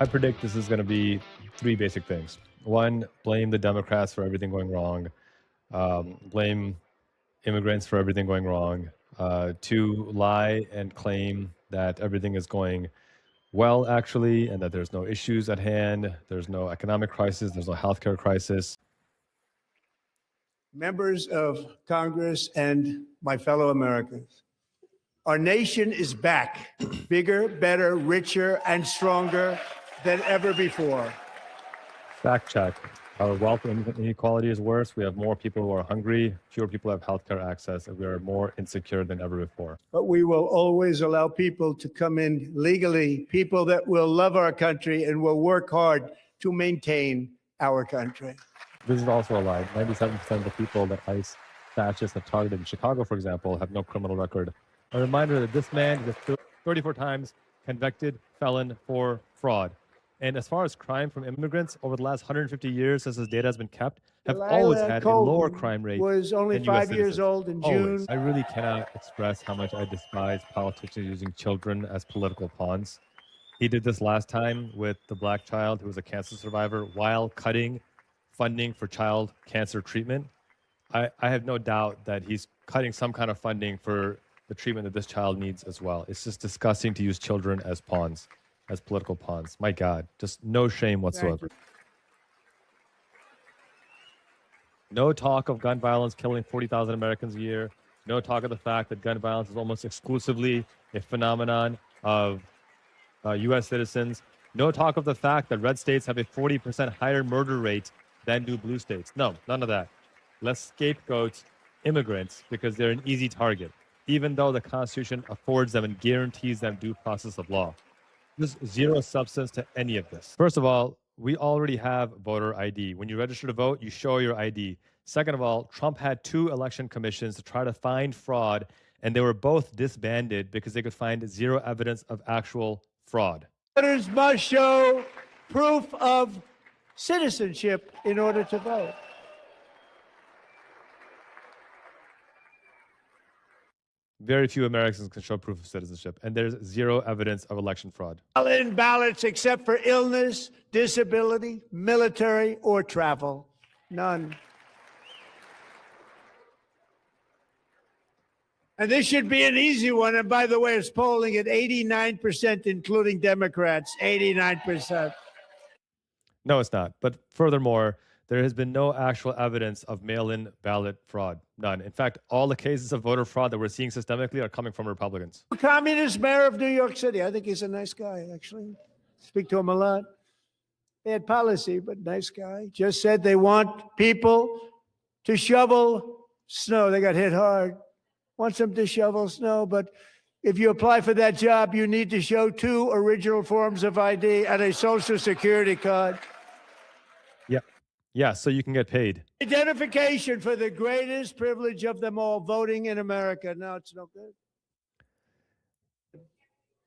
I predict this is going to be three basic things. One, blame the Democrats for everything going wrong. Blame immigrants for everything going wrong. Two, lie and claim that everything is going well, actually, and that there's no issues at hand. There's no economic crisis. There's no healthcare crisis. Members of Congress and my fellow Americans, our nation is back, bigger, better, richer, and stronger than ever before. Fact check. Our wealth inequality is worse. We have more people who are hungry, fewer people have healthcare access, and we are more insecure than ever before. But we will always allow people to come in legally, people that will love our country and will work hard to maintain our country. This is also a lie. 97% of the people that ICE fascists have targeted in Chicago, for example, have no criminal record. A reminder that this man is a 34 times convicted felon for fraud. And as far as crime from immigrants, over the last 150 years since this data has been kept, have always had a lower crime rate. Was only than 5 years old in June. Always. I really cannot express how much I despise politicians using children as political pawns. He did this last time with the black child who was a cancer survivor while cutting funding for child cancer treatment. I have no doubt that he's cutting some kind of funding for the treatment that this child needs as well. It's just disgusting to use children as pawns, as political pawns. My God, just no shame whatsoever. No talk of gun violence killing 40,000 Americans a year. No talk of the fact that gun violence is almost exclusively a phenomenon of U.S. citizens. No talk of the fact that red states have a 40% higher murder rate than do blue states. No, none of that. Let's scapegoat immigrants because they're an easy target, even though the Constitution affords them and guarantees them due process of law. There's zero substance to any of this. First of all, we already have voter ID. When you register to vote, you show your ID. Second of all, Trump had 2 election commissions to try to find fraud, and they were both disbanded because they could find zero evidence of actual fraud. Voters must show proof of citizenship in order to vote. Very few Americans can show proof of citizenship, and there's zero evidence of election fraud. In ballots except for illness, disability, military, or travel. None. And this should be an easy one. And by the way, it's polling at 89%, including Democrats, 89%. No, it's not. But furthermore, there has been no actual evidence of mail-in ballot fraud. None. In fact, all the cases of voter fraud that we're seeing systemically are coming from Republicans. Communist mayor of New York City. I think he's a nice guy, actually. Speak to him a lot. Bad policy, but nice guy. Just said they want people to shovel snow. They got hit hard. Wants them to shovel snow, but if you apply for that job, you need to show 2 original forms of ID and a Social Security card. Yeah, so you can get paid. Identification for the greatest privilege of them all, voting in America. No, it's no good.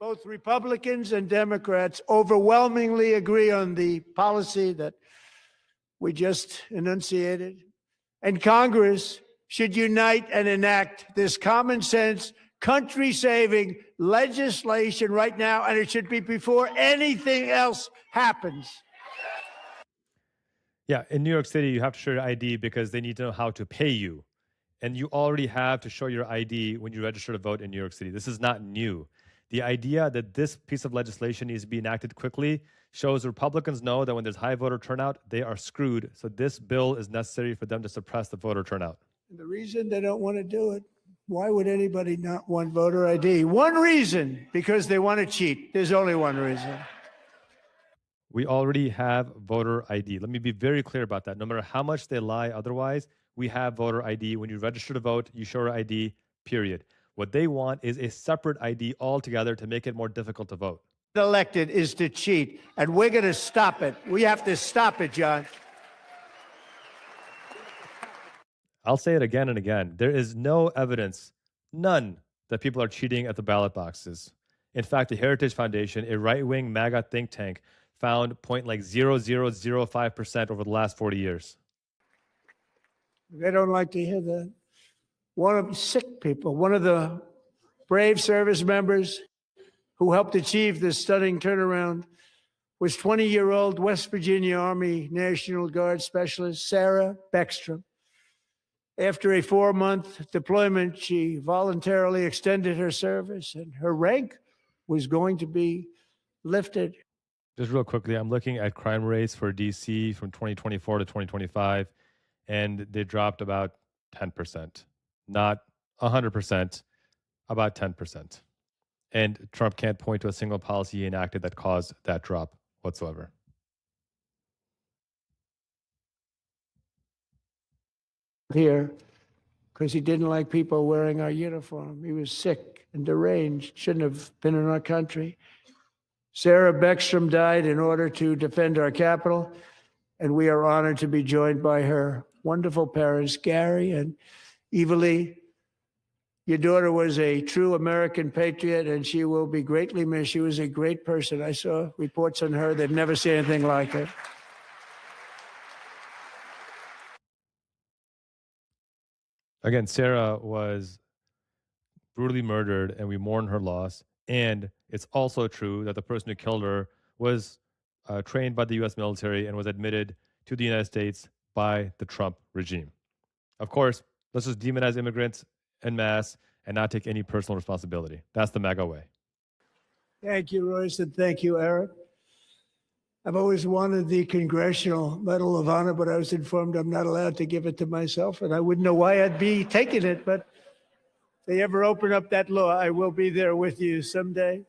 Both Republicans and Democrats overwhelmingly agree on the policy that we just enunciated. And Congress should unite and enact this common sense, country-saving legislation right now, and it should be before anything else happens. Yeah, in New York City, you have to show your ID because they need to know how to pay you. And you already have to show your ID when you register to vote in New York City. This is not new. The idea that this piece of legislation needs to be enacted quickly shows Republicans know that when there's high voter turnout, they are screwed. So this bill is necessary for them to suppress the voter turnout. And the reason they don't want to do it, why would anybody not want voter ID? One reason, because they want to cheat. There's only one reason. We already have voter ID. Let me be very clear about that. No matter how much they lie otherwise, we have voter ID. When you register to vote, you show your ID, period. What they want is a separate ID altogether to make it more difficult to vote. Elected is to cheat, and we're going to stop it. We have to stop it, John. I'll say it again and again. There is no evidence, none, that people are cheating at the ballot boxes. In fact, the Heritage Foundation, a right-wing MAGA think tank, found 0.0005% over the last 40 years. They don't like to hear that. One of the sick people, one of the brave service members who helped achieve this stunning turnaround was 20-year-old West Virginia Army National Guard Specialist Sarah Beckstrom. After a 4-month deployment, she voluntarily extended her service, and her rank was going to be lifted. Just real quickly, I'm looking at crime rates for DC from 2024 to 2025, and they dropped about 10%. Not 100%, about 10%. And Trump can't point to a single policy he enacted that caused that drop whatsoever. Here, because he didn't like people wearing our uniform. He was sick and deranged, shouldn't have been in our country. Sarah Beckstrom died in order to defend our capital, and we are honored to be joined by her wonderful parents, Gary and Evalie. Your daughter was a true American patriot, and she will be greatly missed. She was a great person. I saw reports on her. They've never seen anything like it. Again, Sarah was brutally murdered, and we mourn her loss. And it's also true that the person who killed her was trained by the U.S. military and was admitted to the United States by the Trump regime. Of course, let's just demonize immigrants en masse and not take any personal responsibility. That's the MAGA way. Thank you, Royce, and thank you, Eric. I've always wanted the Congressional Medal of Honor, but I was informed I'm not allowed to give it to myself, and I wouldn't know why I'd be taking it. But if they ever open up that law, I will be there with you someday.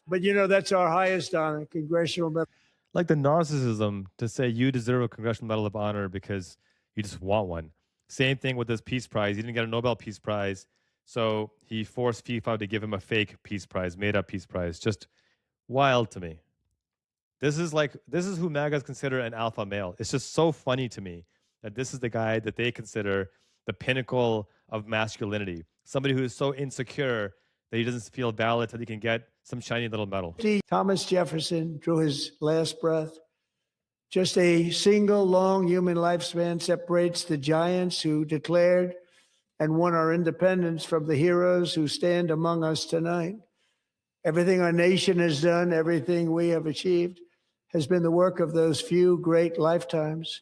But you know, that's our highest honor, Congressional Medal. Like the narcissism to say you deserve a Congressional Medal of Honor because you just want one. Same thing with this Peace Prize. He didn't get a Nobel Peace Prize, so he forced FIFA to give him a fake Peace Prize, made up Peace Prize. Just wild to me. This is who MAGAs consider an alpha male. It's just so funny to me that this is the guy that they consider the pinnacle of masculinity. Somebody who is so insecure that he doesn't feel valid that he can get some shiny little medal. Thomas Jefferson drew his last breath. Just a single long human lifespan separates the giants who declared and won our independence from the heroes who stand among us tonight. Everything our nation has done, everything we have achieved, has been the work of those few great lifetimes.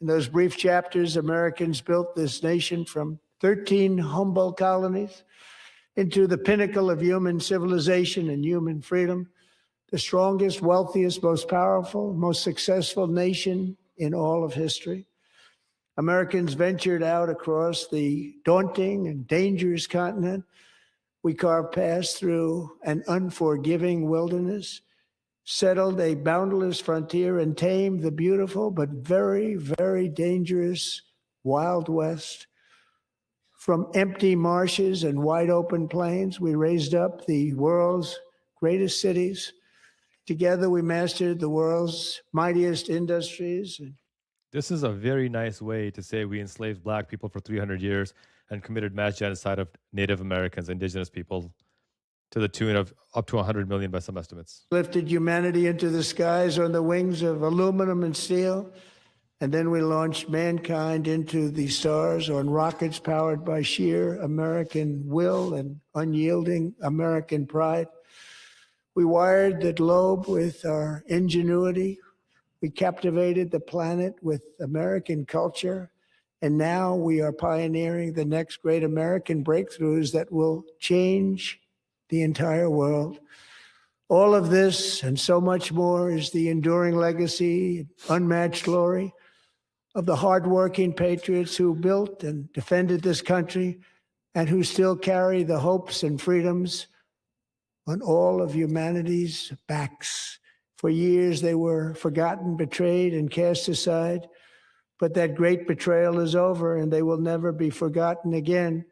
In those brief chapters, Americans built this nation from 13 humble colonies into the pinnacle of human civilization and human freedom, the strongest, wealthiest, most powerful, most successful nation in all of history. Americans ventured out across the daunting and dangerous continent. We carved paths through an unforgiving wilderness, settled a boundless frontier, and tamed the beautiful but very, very dangerous Wild West. From empty marshes and wide open plains, we raised up the world's greatest cities. Together, we mastered the world's mightiest industries. This is a very nice way to say we enslaved Black people for 300 years and committed mass genocide of Native Americans, indigenous people, to the tune of up to 100 million by some estimates. Lifted humanity into the skies on the wings of aluminum and steel. And then we launched mankind into the stars on rockets powered by sheer American will and unyielding American pride. We wired the globe with our ingenuity. We captivated the planet with American culture. And now we are pioneering the next great American breakthroughs that will change the entire world. All of this and so much more is the enduring legacy, unmatched glory of the hardworking patriots who built and defended this country and who still carry the hopes and freedoms on all of humanity's backs. For years, they were forgotten, betrayed, and cast aside. But that great betrayal is over, and they will never be forgotten again.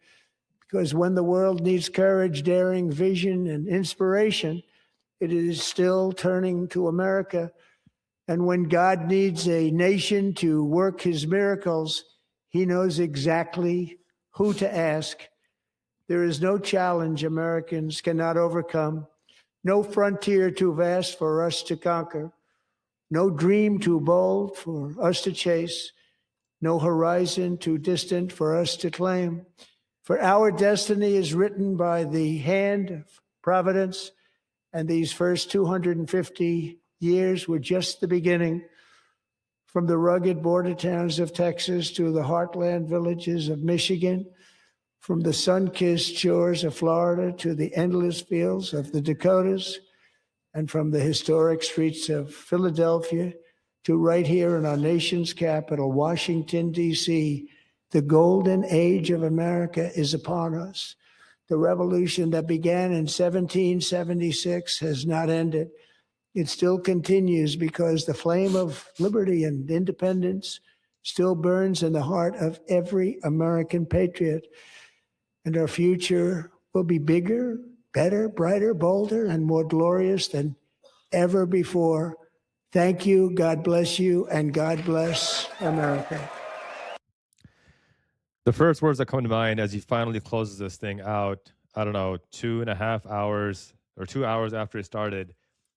Because when the world needs courage, daring, vision, and inspiration, it is still turning to America. And when God needs a nation to work his miracles, he knows exactly who to ask. There is no challenge Americans cannot overcome, no frontier too vast for us to conquer, no dream too bold for us to chase, no horizon too distant for us to claim. For our destiny is written by the hand of providence, And these first 250 years were just the beginning. From the rugged border towns of Texas to the heartland villages of Michigan, from the sun-kissed shores of Florida to the endless fields of the Dakotas, and from the historic streets of Philadelphia to right here in our nation's capital, Washington, D.C., the golden age of America is upon us. The revolution that began in 1776 has not ended. It still continues because the flame of liberty and independence still burns in the heart of every American patriot. And our future will be bigger, better, brighter, bolder, and more glorious than ever before. Thank you, God bless you, and God bless America. The first words that come to mind as he finally closes this thing out, I don't know, 2.5 hours or 2 hours after it started,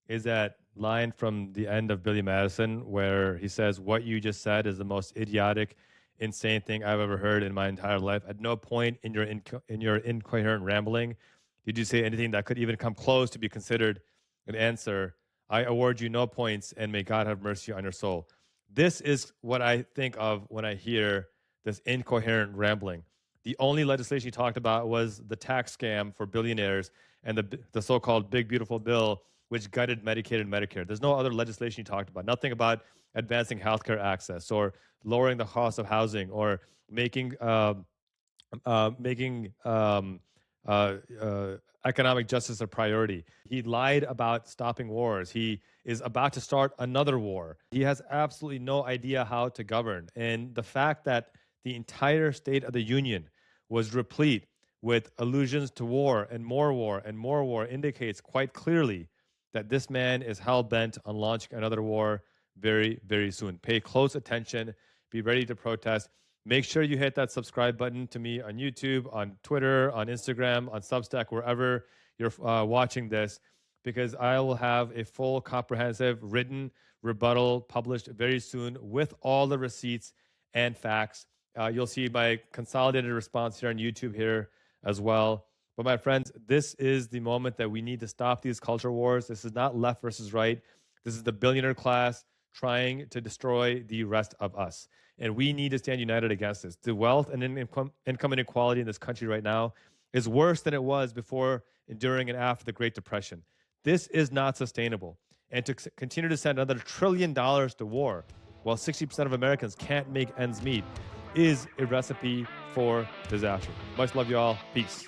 is that line from the end of Billy Madison where he says, "What you just said is the most idiotic, insane thing I've ever heard in my entire life. At no point in your incoherent rambling did you say anything that could even come close to be considered an answer. I award you no points, and may God have mercy on your soul." This is what I think of when I hear this incoherent rambling. The only legislation he talked about was the tax scam for billionaires and the so-called Big Beautiful Bill, which gutted Medicaid and Medicare. There's no other legislation he talked about. Nothing about advancing healthcare access or lowering the cost of housing or making making economic justice a priority. He lied about stopping wars. He is about to start another war. He has absolutely no idea how to govern. And the fact that the entire State of the Union was replete with allusions to war and more war and more war indicates quite clearly that this man is hell-bent on launching another war very, very soon. Pay close attention. Be ready to protest. Make sure you hit that subscribe button to me on YouTube, on Twitter, on Instagram, on Substack, wherever you're watching this, because I will have a full, comprehensive, written rebuttal published very soon with all the receipts and facts. You'll see my consolidated response here on YouTube here as well. But my friends, this is the moment that we need to stop these culture wars. This is not left versus right. This is the billionaire class trying to destroy the rest of us. And we need to stand united against this. The wealth and income inequality in this country right now is worse than it was before, during, and after the Great Depression. This is not sustainable. And to continue to send another $1 trillion to war while 60% of Americans can't make ends meet is a recipe for disaster. Much love, you all. Peace.